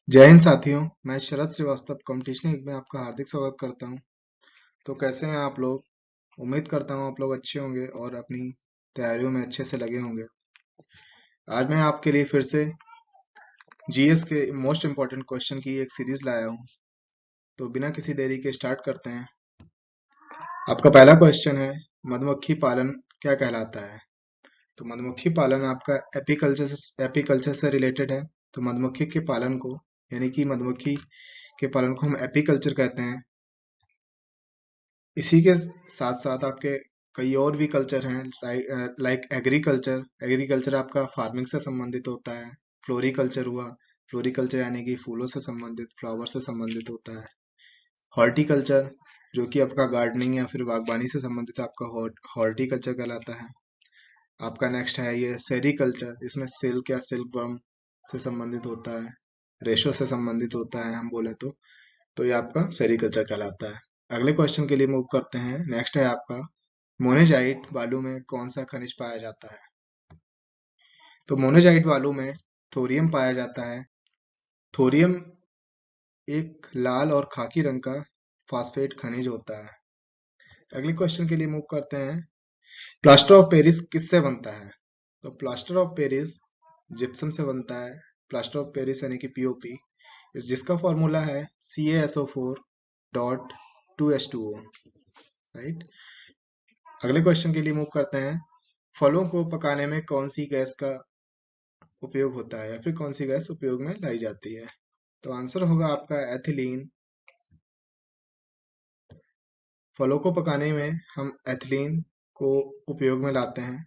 जय हिंद साथियों। मैं शरद श्रीवास्तव कॉम्पिटिशन वीक में आपका हार्दिक स्वागत करता हूं। तो कैसे हैं आप लोग? उम्मीद करता हूं आप लोग अच्छे होंगे और अपनी तैयारियों में अच्छे से लगे होंगे। आज मैं आपके लिए फिर से जीएस के मोस्ट इम्पोर्टेंट क्वेश्चन की एक सीरीज लाया हूं। तो बिना किसी देरी के स्टार्ट करते हैं। आपका पहला क्वेश्चन है, मधुमक्खी पालन क्या कहलाता है? तो मधुमक्खी पालन आपका एपीकल्चर से रिलेटेड है। तो मधुमक्खी के पालन को, यानी कि मधुमक्खी के पालन को हम एपीकल्चर कहते हैं। इसी के साथ साथ आपके कई और भी कल्चर हैं, लाइक एग्रीकल्चर। एग्रीकल्चर आपका फार्मिंग से संबंधित होता है। फ्लोरिकल्चर हुआ, फ्लोरिकल्चर यानी कि फूलों से संबंधित, फ्लावर से संबंधित होता है। हॉर्टिकल्चर जो कि आपका गार्डनिंग या फिर बागवानी से संबंधित आपका हॉर्टिकल्चर कहलाता है। आपका नेक्स्ट है ये सेरीकल्चर, इसमें सिल्क या सिल्क वर्म से संबंधित होता है, रेशो से संबंधित होता है हम बोले तो ये आपका सेरीकल्चर कहलाता है। अगले क्वेश्चन के लिए मूव करते हैं। नेक्स्ट है आपका, मोनेजाइट बालू में कौन सा खनिज पाया जाता है? तो मोनेजाइट बालू में थोरियम पाया जाता है। थोरियम एक लाल और खाकी रंग का फास्फेट खनिज होता है। अगले क्वेश्चन के लिए मूव करते हैं। प्लास्टर ऑफ पेरिस किससे बनता है? तो प्लास्टर ऑफ पेरिस जिप्सम से बनता है। प्लास्टर ऑफ पेरिस यानी कि पीओपी, इस जिसका फॉर्मूला है CaSO4.2H2O, राइट। अगले क्वेश्चन के लिए मूव करते हैं। फलों को पकाने में कौन सी गैस का उपयोग होता है या फिर कौन सी गैस उपयोग में लाई जाती है? तो आंसर होगा आपका एथिलीन। फलों को पकाने में हम एथिलीन को उपयोग में लाते हैं।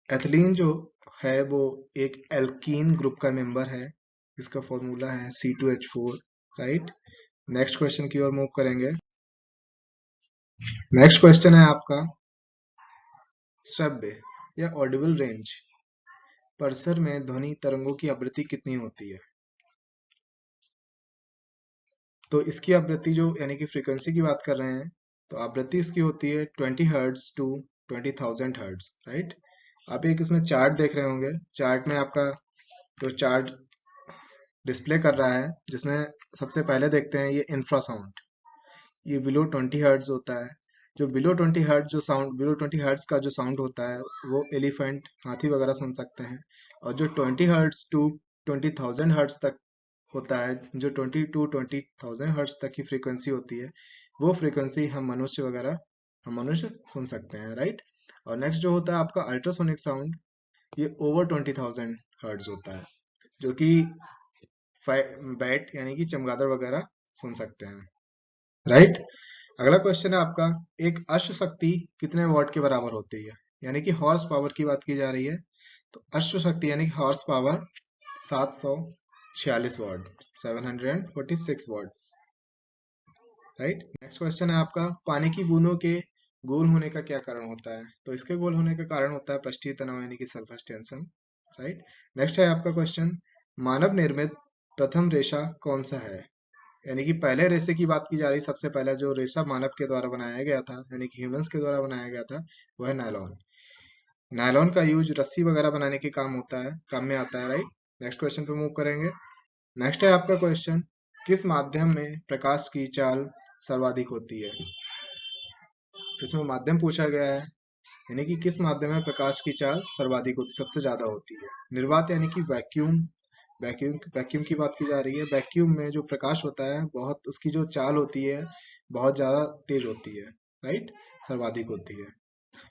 एथिलीन जो है वो एक एल्कीन ग्रुप का मेंबर है। इसका फॉर्मूला है C2H4, राइट। नेक्स्ट क्वेश्चन की ओर मूव करेंगे। नेक्स्ट क्वेश्चन है आपका, श्रव्य या ऑडिबल रेंज, परिसर में ध्वनि तरंगों की आवृत्ति कितनी होती है? तो इसकी आवृत्ति जो यानी कि फ्रीक्वेंसी की बात कर रहे हैं, तो आवृत्ति इसकी होती है 20 हर्ट्ज टू 20,000 हर्ट्ज, राइट। आप एक इसमें चार्ट देख रहे होंगे। चार्ट में आपका जो चार्ट डिस्प्ले कर रहा है, जिसमें सबसे पहले देखते हैं ये इंफ्रासाउंड। ये बिलो 20 हर्ट्ज होता है। जो बिलो 20 हर्ट्ज का जो साउंड होता है वो एलिफेंट, हाथी वगैरह सुन सकते हैं। और जो 20 हर्ट्ज टू 20,000 हर्ट्ज तक होता है, जो 20 टू 20,000 हर्ट्ज तक की फ्रीक्वेंसी होती है, वो फ्रीक्वेंसी हम मनुष्य सुन सकते हैं, राइट। और नेक्स्ट जो होता है आपका अल्ट्रासोनिक साउंड, ये ओवर 20,000 हर्ट्ज होता है, जो कि बैट यानी कि चमगादड़ वगैरह सुन सकते हैं, राइट। अगला क्वेश्चन है आपका, एक अश्व शक्ति कितने वॉट के बराबर होती है? यानी कि हॉर्स पावर की बात की जा रही है। तो अश्व शक्ति यानी कि horse power 746 what, 746 what, right. Next question है आपका, पानी की बूंदों के गोल होने का क्या कारण होता है? तो इसके गोल होने का कारण होता है पृष्ठीय तनाव यानी कि सरफेस टेंशन, राइट। नेक्स्ट है आपका क्वेश्चन, मानव निर्मित प्रथम रेशा कौन सा है? यानी कि पहले रेशे की बात की जा रही, सबसे पहला जो रेशा मानव के द्वारा बनाया गया था यानी कि ह्यूमंस के द्वारा बनाया गया था, वह है नायलॉन। नायलॉन का यूज रस्सी वगैरह बनाने के काम में आता है, राइट। नेक्स्ट क्वेश्चन पे मूव करेंगे। नेक्स्ट है आपका क्वेश्चन, किस माध्यम में प्रकाश की चाल सर्वाधिक होती है? तो इसमें माध्यम पूछा गया है, यानी कि किस माध्यम में प्रकाश की चाल सर्वाधिक होती, सबसे ज्यादा होती है? निर्वात यानी कि वैक्यूम। वैक्यूम की बात की जा रही है। वैक्यूम में जो प्रकाश होता है, बहुत उसकी जो चाल होती है बहुत ज्यादा तेज होती है, राइट, सर्वाधिक होती है।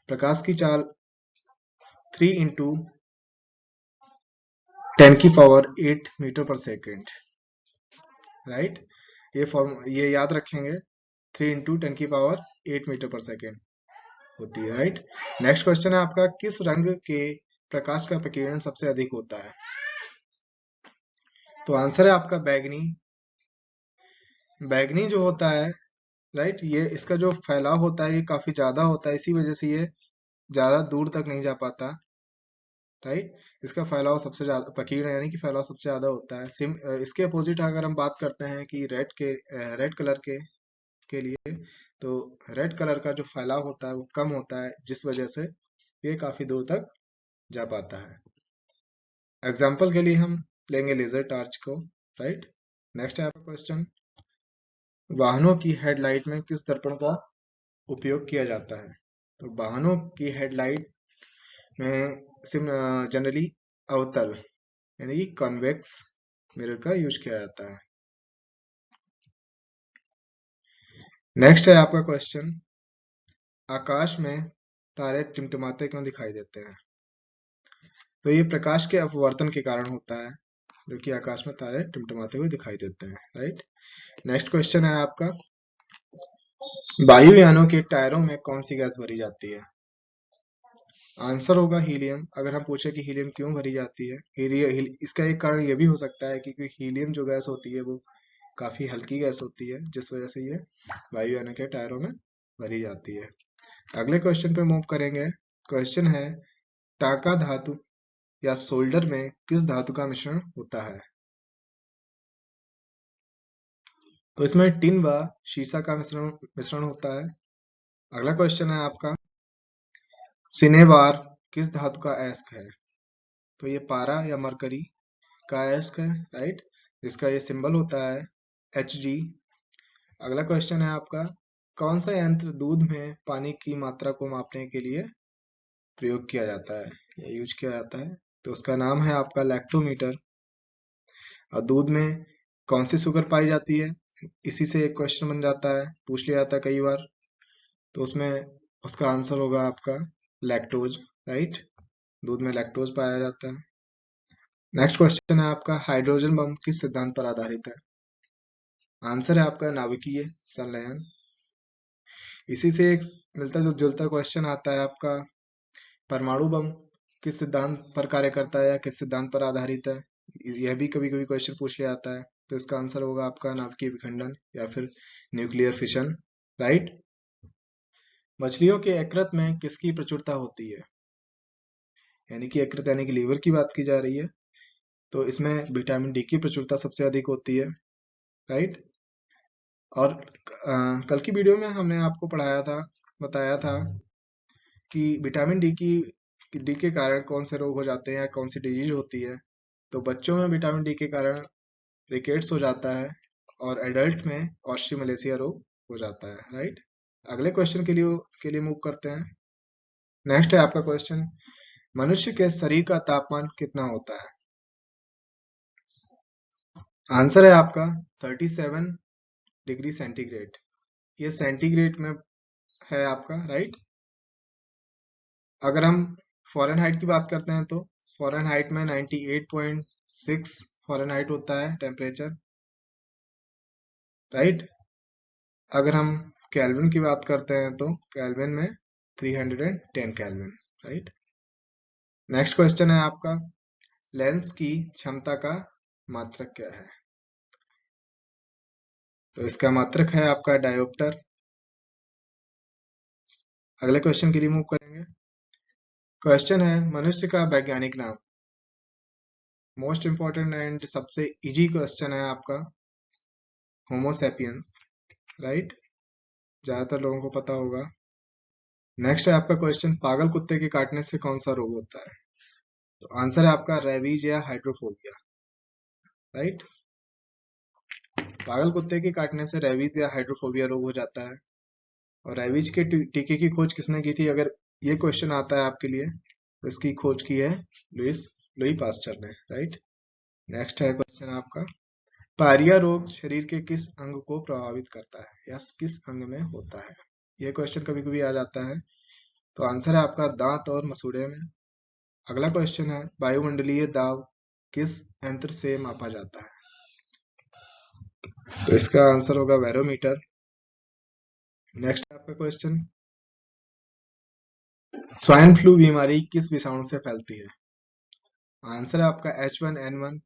प्रकाश की चाल 3 × 10⁸ राइट। ये याद रखेंगे, 3 × 10⁸ होती है, राइट। नेक्स्ट क्वेश्चन है आपका, किस रंग के प्रकाश का प्रकीर्णन सबसे अधिक होता है? तो आंसर है आपका बैगनी। बैगनी जो होता है, राइट, ये इसका जो फैलाव होता है ये काफी ज्यादा होता है, इसी वजह से ये ज्यादा दूर तक नहीं जा पाता, राइट। इसका फैलाव सबसे ज्यादा प्रकीर्ण यानी कि फैलाव सबसे ज्यादा होता है। इसके अपोजिट अगर हम बात करते हैं कि रेड कलर के लिए, तो रेड कलर का जो फैलाव होता है वो कम होता है, जिस वजह से ये काफी दूर तक जा पाता है। एग्जाम्पल के लिए हम लेंगे लेजर टार्च को। राइट। नेक्स्ट है आपका क्वेश्चन, वाहनों की हेडलाइट में किस दर्पण का उपयोग किया जाता है? तो वाहनों की हेडलाइट में जनरली अवतल यानी कि कॉन्वेक्स मिरर का यूज किया जाता है। नेक्स्ट है आपका क्वेश्चन, आकाश में तारे टिमटिमाते क्यों दिखाई देते हैं? तो ये प्रकाश के अपवर्तन के कारण होता है, जो कि आकाश में तारे टिमटिमाते हुए दिखाई देते हैं, राइट। नेक्स्ट क्वेश्चन है आपका, वायुयानों के टायरों में कौन सी गैस भरी जाती है? आंसर होगा हीलियम। अगर हम पूछे कि हीलियम क्यों भरी जाती है, इसका एक कारण ये भी हो सकता है क्योंकि हीलियम जो गैस होती है वो काफी हल्की गैस होती है, जिस वजह से ये वायुयानों के टायरों में भरी जाती है। अगले क्वेश्चन पे मूव करेंगे। क्वेश्चन है, टांका धातु या सोल्डर में किस धातु का मिश्रण होता है? तो इसमें टिन व शीशा का मिश्रण मिश्रण होता है। अगला क्वेश्चन है आपका, सिनेवार किस धातु का अयस्क है? तो ये पारा या मरकरी का अयस्क है, राइट, जिसका ये सिंबल होता है Hg। अगला क्वेश्चन है आपका, कौन सा यंत्र दूध में पानी की मात्रा को मापने के लिए प्रयोग किया जाता है या यूज किया जाता है? तो उसका नाम है आपका लैक्टोमीटर। और दूध में कौन सी शुगर पाई जाती है, इसी से एक क्वेश्चन बन जाता है, पूछ लिया जाता है कई बार। तो उसमें उसका आंसर होगा आपका लैक्टोज, राइट। दूध में लैक्टोज पाया जाता है। नेक्स्ट क्वेश्चन है आपका, हाइड्रोजन बम किस सिद्धांत पर आधारित है? आंसर है आपका नाभिकीय संलयन। इसी से एक मिलता जुलता क्वेश्चन आता है आपका, परमाणु बम किस सिद्धांत पर कार्य करता है या किस सिद्धांत पर आधारित है? यह भी कभी कभी क्वेश्चन पूछ लिया जाता है। तो इसका आंसर होगा आपका नाभिकीय विखंडन या फिर न्यूक्लियर फिशन, राइट। मछलियों के यकृत में किसकी प्रचुरता होती है? यानी कि यकृत यानी कि लीवर की बात की जा रही है। तो इसमें विटामिन डी की प्रचुरता सबसे अधिक होती है, राइट। और कल की वीडियो में हमने आपको पढ़ाया था, बताया था कि विटामिन डी के कारण कौन से रोग हो जाते हैं या कौन सी डिजीज होती है। तो बच्चों में विटामिन डी के कारण रिकेट्स हो जाता है और एडल्ट में ऑस्ट्रीमलेशिया रोग हो जाता है, राइट। अगले क्वेश्चन के लिए मूव करते हैं। नेक्स्ट है आपका क्वेश्चन, मनुष्य के शरीर का तापमान कितना होता है? आंसर है आपका 37 डिग्री सेंटीग्रेड। ये सेंटीग्रेड में है आपका, राइट। अगर हम फ़ारेनहाइट की बात करते हैं तो फ़ारेनहाइट में 98.6 फ़ारेनहाइट होता है टेम्परेचर, राइट। अगर हम केल्विन की बात करते हैं तो केल्विन में 310 केल्विन, राइट। नेक्स्ट क्वेश्चन है आपका, लेंस की क्षमता का मात्रक क्या है? तो इसका मात्रक है आपका डायोप्टर। अगले क्वेश्चन के लिए मूव करेंगे। क्वेश्चन है, मनुष्य का वैज्ञानिक नाम। मोस्ट इंपॉर्टेंट एंड सबसे इजी क्वेश्चन है आपका, होमोसेपियंस, राइट, ज्यादातर लोगों को पता होगा। नेक्स्ट है आपका क्वेश्चन, पागल कुत्ते के काटने से कौन सा रोग होता है? तो आंसर है आपका रेबीज या हाइड्रोफोबिया, राइट। पागल कुत्ते के काटने से रेबीज या हाइड्रोफोबिया रोग हो जाता है। और रेबीज के टीके की खोज किसने की थी, अगर ये क्वेश्चन आता है आपके लिए, तो इसकी खोज की है लुई पास्चर ने, राइट। नेक्स्ट है क्वेश्चन आपका, पायरिया रोग शरीर के किस अंग को प्रभावित करता है या किस अंग में होता है? ये क्वेश्चन कभी कभी आ जाता है। तो आंसर है आपका दांत और मसूड़े में। अगला क्वेश्चन है, वायुमंडलीय दाब किस यंत्र से मापा जाता है? तो इसका आंसर होगा बैरोमीटर। नेक्स्ट है आपका क्वेश्चन, स्वाइन फ्लू बीमारी किस विषाणु से फैलती है? आंसर है आपका H1N1।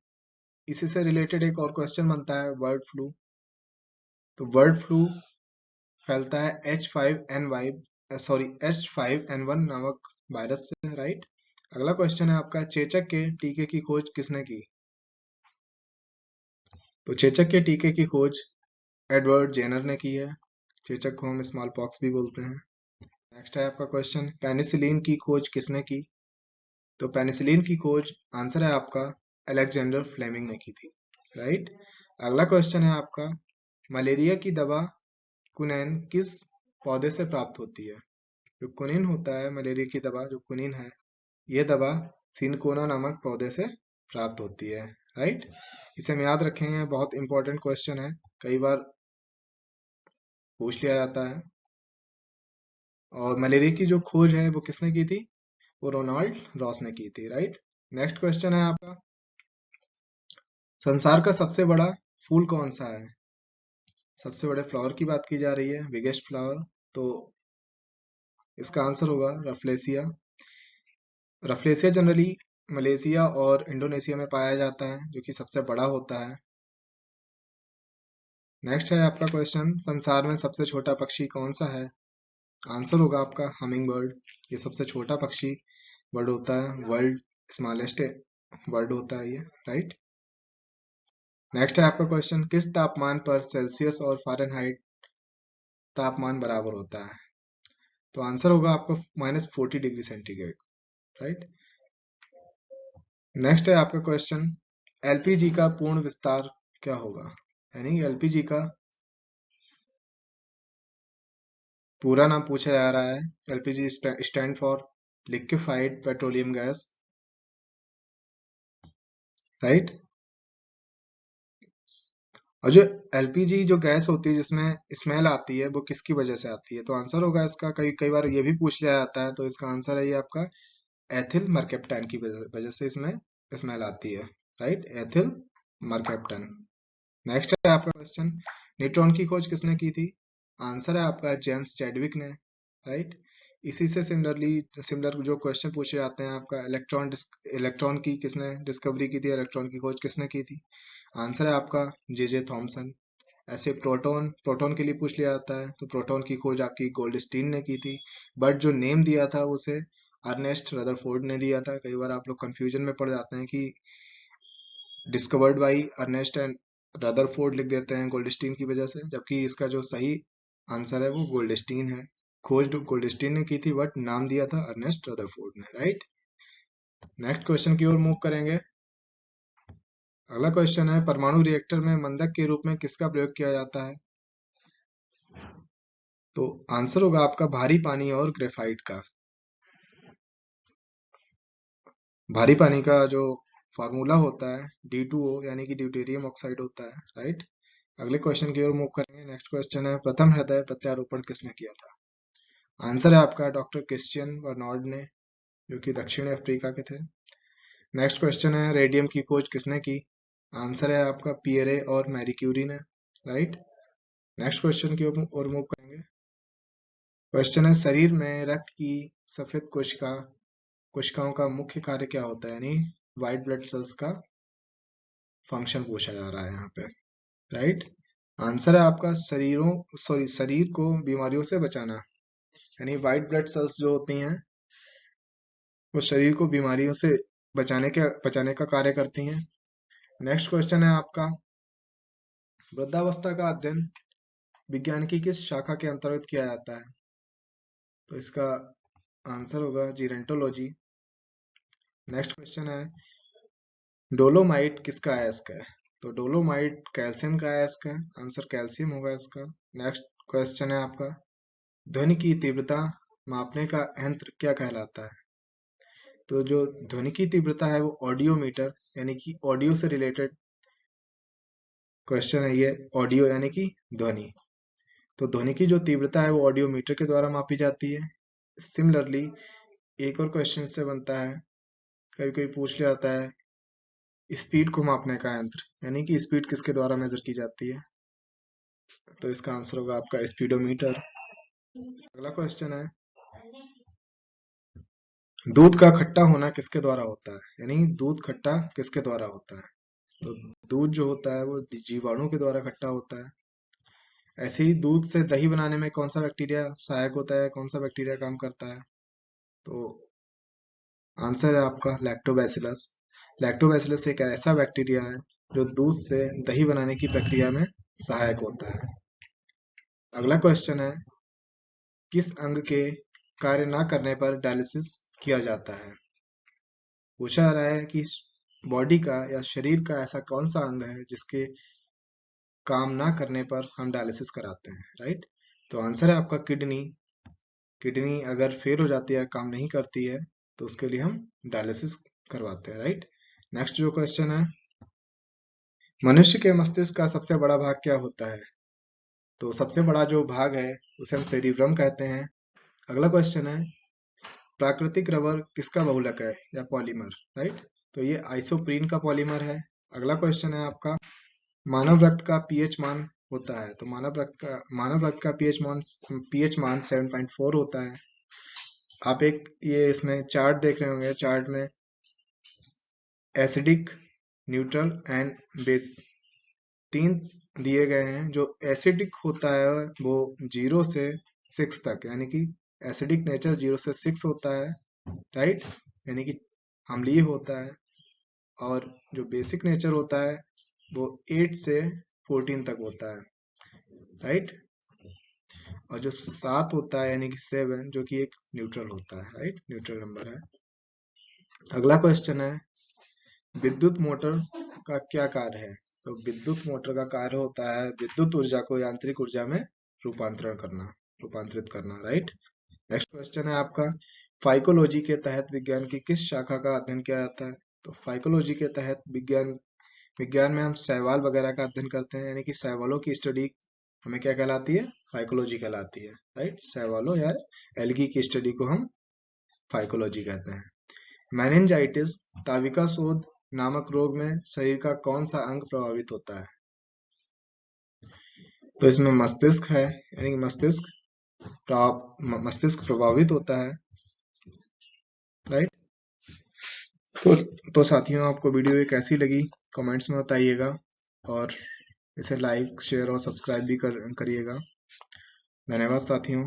इसी से रिलेटेड एक और क्वेश्चन बनता है, बर्ड फ्लू। तो बर्ड फ्लू फैलता है H5N1 नामक वायरस से, राइट। अगला क्वेश्चन है आपका, चेचक के टीके की खोज किसने की? तो चेचक के टीके की खोज एडवर्ड जेनर ने की है। चेचक को हम स्मॉल पॉक्स भी बोलते हैं। नेक्स्ट है आपका क्वेश्चन, पेनिसिलिन की खोज किसने की? तो पेनिसिलिन की खोज आंसर है आपका अलेक्जेंडर फ्लेमिंग ने की थी, राइट। अगला क्वेश्चन है आपका, मलेरिया की दवा कुनैन किस पौधे से प्राप्त होती है? जो कुनिन होता है, मलेरिया की दवा जो कुनिन है, ये दवा सिनकोना नामक पौधे से प्राप्त होती है। राइट, इसे हम याद रखेंगे, बहुत इंपॉर्टेंट क्वेश्चन है, कई बार पूछ लिया जाता है। और मलेरिया की जो खोज है वो किसने की थी? वो रोनाल्ड रॉस ने की थी। राइट। नेक्स्ट क्वेश्चन है आपका, संसार का सबसे बड़ा फूल कौन सा है? सबसे बड़े फ्लावर की बात की जा रही है, बिगेस्ट फ्लावर, तो इसका आंसर होगा रफलेसिया। रफलेसिया जनरली मलेशिया और इंडोनेशिया में पाया जाता है, जो कि सबसे बड़ा होता है। नेक्स्ट है आपका क्वेश्चन, संसार में सबसे छोटा पक्षी कौन सा है? आंसर होगा आपका हमिंग बर्ड। ये सबसे छोटा पक्षी बर्ड होता है, वर्ल्ड स्मॉलेस्ट बर्ड होता है ये। राइट। नेक्स्ट है आपका क्वेश्चन, किस तापमान पर सेल्सियस और फ़ारेनहाइट तापमान बराबर होता है? तो आंसर होगा आपका -40 डिग्री सेंटीग्रेड। राइट। नेक्स्ट है आपका क्वेश्चन, एलपीजी का पूर्ण विस्तार क्या होगा? यानी एलपीजी का पूरा नाम पूछा जा रहा है। LPG stand for liquefied petroleum gas. Right. और जो एलपीजी जो गैस होती है जिसमें स्मेल आती है, वो किसकी वजह से आती है? तो आंसर होगा इसका, कई कई बार ये भी पूछ लिया जाता है, तो इसका आंसर है ये आपका एथिल मरकेप्टाइन की वजह से इसमें स्मेल आती है। Right, ethyl मरकेप्टाइन। नेक्स्ट है आपका क्वेश्चन, न्यूट्रॉन की खोज किसने की थी? आंसर है आपका जेम्स चैडविक ने। राइट। इसी से सिमिलर जो क्वेश्चन पूछे जाते हैं आपका, इलेक्ट्रॉन की किसने डिस्कवरी की थी, इलेक्ट्रॉन की खोज किसने की थी? आंसर है आपका जे थॉमसन। ऐसे प्रोटॉन प्रोटॉन के लिए पूछ लिया जाता है, तो प्रोटॉन की खोज आपकी गोल्डस्टीन ने की थी, बट जो नेम दिया था उसे अर्नेस्ट रदरफोर्ड ने दिया था। कई बार आप लोग कंफ्यूजन में पड़ जाते हैं कि discovered by Ernest and Rutherford लिख देते हैं गोल्डस्टीन की वजह से, जबकि इसका जो सही आंसर है वो गोल्डस्टीन है। खोज गोल्डस्टीन ने की थी, बट नाम दिया था अर्नेस्ट रदरफोर्ड ने। राइट। नेक्स्ट क्वेश्चन की ओर मूव करेंगे। अगला क्वेश्चन है, परमाणु रिएक्टर में मंदक के रूप में किसका प्रयोग किया जाता है? तो आंसर होगा आपका भारी पानी और ग्रेफाइट का। भारी पानी का जो फार्मूला होता है D2O, यानी कि ड्यूटेरियम ऑक्साइड होता है। राइट। अगले क्वेश्चन की ओर मूव करेंगे। नेक्स्ट क्वेश्चन है, प्रथम हृदय प्रत्यारोपण किसने किया था? आंसर है आपका डॉक्टर क्रिश्चियन बर्नार्ड ने, जो कि दक्षिण अफ्रीका के थे। नेक्स्ट क्वेश्चन है, रेडियम की खोज किसने की? आंसर है आपका पियरे और मैरी क्यूरी ने। राइट। नेक्स्ट क्वेश्चन की ओर मूव करेंगे। क्वेश्चन है, शरीर में रक्त की सफेद कोशिकाओं का मुख्य कार्य क्या होता है? यानी व्हाइट ब्लड सेल्स का फंक्शन पूछा जा रहा है यहाँ पे। राइट। आंसर है आपका शरीर को बीमारियों से बचाना। यानी व्हाइट ब्लड सेल्स जो होती हैं वो शरीर को बीमारियों से बचाने का कार्य करती हैं। नेक्स्ट क्वेश्चन है आपका, वृद्धावस्था का अध्ययन विज्ञान की किस शाखा के अंतर्गत किया जाता है? तो इसका आंसर होगा जीरेंटोलॉजी। नेक्स्ट क्वेश्चन है, डोलोमाइट किसका अयस्क है? तो डोलोमाइट कैल्शियम का अयस्क है, आंसर कैल्शियम होगा इसका। नेक्स्ट क्वेश्चन है आपका, ध्वनि की तीव्रता मापने का यंत्र क्या कहलाता है? तो जो ध्वनि की तीव्रता है वो ऑडियोमीटर, यानी कि ऑडियो से रिलेटेड क्वेश्चन है ये। ऑडियो यानी कि ध्वनि, तो ध्वनि की जो तीव्रता है वो ऑडियोमीटर के द्वारा मापी जाती है। सिमिलरली एक और क्वेश्चन से बनता है, कभी कभी पूछ लिया जाता है स्पीड को मापने का यंत्र, यानी कि स्पीड किसके द्वारा मेजर की जाती है? तो इसका आंसर होगा आपका स्पीडोमीटर। अगला क्वेश्चन है, दूध का खट्टा होना किसके द्वारा होता है? यानी दूध खट्टा किसके द्वारा होता है? तो दूध जो होता है वो जीवाणु के द्वारा खट्टा होता है। ऐसे ही दूध से दही बनाने में कौन सा बैक्टीरिया सहायक होता है, कौन सा बैक्टीरिया काम करता है? तो आंसर है आपका लैक्टोबैसिलस। लैक्टोबैसिलस एक ऐसा बैक्टीरिया है जो दूध से दही बनाने की प्रक्रिया में सहायक होता है। अगला क्वेश्चन है, किस अंग के कार्य न करने पर डायलिसिस किया जाता है? पूछा जा रहा है कि बॉडी का या शरीर का ऐसा कौन सा अंग है जिसके काम ना करने पर हम डायलिसिस कराते हैं, राइट? तो आंसर है आपका किडनी। किडनी अगर फेल हो जाती है, काम नहीं करती है, तो उसके लिए हम डायलिसिस करवाते हैं, राइट? नेक्स्ट जो क्वेश्चन है, मनुष्य के मस्तिष्क का सबसे बड़ा भाग क्या होता है? तो सबसे बड़ा जो भाग है उसे हम सेरिब्रम कहते हैं। अगला क्वेश्चन है, प्राकृतिक रबर किसका बहुलक है या पॉलीमर, राइट? तो ये आइसोप्रीन का पॉलीमर है। अगला क्वेश्चन है आपका, मानव रक्त का पीएच मान होता है, तो मानव रक्त का पीएच मान 7.4 होता है। आप एक ये इसमें चार्ट देख रहे होंगे, चार्ट में एसिडिक, न्यूट्रल एंड बेस 3 दिए गए हैं। जो एसिडिक होता है वो 0 से 6 तक, यानी कि एसिडिक नेचर 0 से 6 होता है, राइट? यानी कि अम्लीय होता है। और जो बेसिक नेचर होता है वो 8 से 14 तक होता है, राइट? और जो 7 होता है यानी कि 7, जो कि एक न्यूट्रल होता है, राइट? न्यूट्रल नंबर है। अगला क्वेश्चन है, विद्युत मोटर का क्या कार्य है? तो विद्युत मोटर का कार्य होता है विद्युत ऊर्जा को यांत्रिक ऊर्जा में रूपांतरित करना, राइट? नेक्स्ट क्वेश्चन है आपका, फाइकोलॉजी के तहत विज्ञान की किस शाखा का अध्ययन किया जाता है? तो फाइकोलॉजी के तहत विज्ञान विज्ञान में हम शैवाल वगैरह का अध्ययन करते हैं, यानी कि शैवालों की स्टडी हमें क्या कहलाती है? फाइकोलॉजी कहलाती है, राइट? शैवालों या एल्गी की स्टडी को हम फाइकोलॉजी कहते हैं। मेनिंजाइटिस ताविका शोथ नामक रोग में शरीर का कौन सा अंग प्रभावित होता है? तो इसमें मस्तिष्क है, यानी कि मस्तिष्क प्रभावित होता है, राइट? तो साथियों, आपको वीडियो ये कैसी लगी कमेंट्स में बताइएगा, और इसे लाइक शेयर और सब्सक्राइब भी करिएगा। धन्यवाद साथियों।